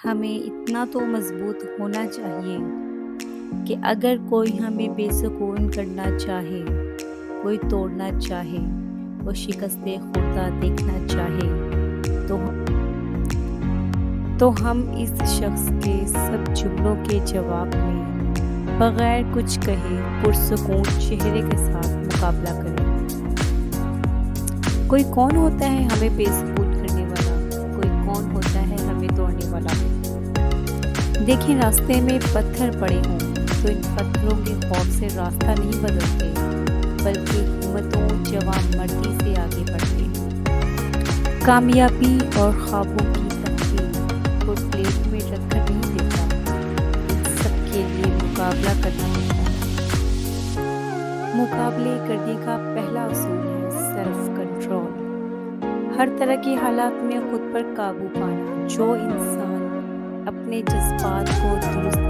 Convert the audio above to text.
ہمیں اتنا تو مضبوط ہونا چاہیے کہ اگر کوئی ہمیں بے سکون کرنا چاہے، کوئی توڑنا چاہے، وہ شکست خوردہ دیکھنا چاہے تو ہم اس شخص کے سب جملوں کے جواب میں بغیر کچھ کہے پرسکون چہرے کے ساتھ مقابلہ کریں۔ کوئی کون ہوتا ہے ہمیں بے سکون کرنے والا؟ کوئی کون ہوتا ہے ہمیں توڑنے والا؟ دیکھیں، راستے میں پتھر پڑے ہوں تو ان پتھروں کے خوف سے راستہ نہیں بدلتے، بلکہ ہمتوں جواں مردی سے آگے بڑھتے۔ کامیابی اور خوابوں کی تحقیق کو پلیٹ میں رکھ کر نہیں دیتا، ان سب کے لیے مقابلہ کرنا ہوتا ہے۔ مقابلے کرنے کا پہلا اصول ہے سیلف کنٹرول۔ ہر طرح کے حالات میں خود پر قابو پانا۔ جو انسان اپنے جذبات کو درست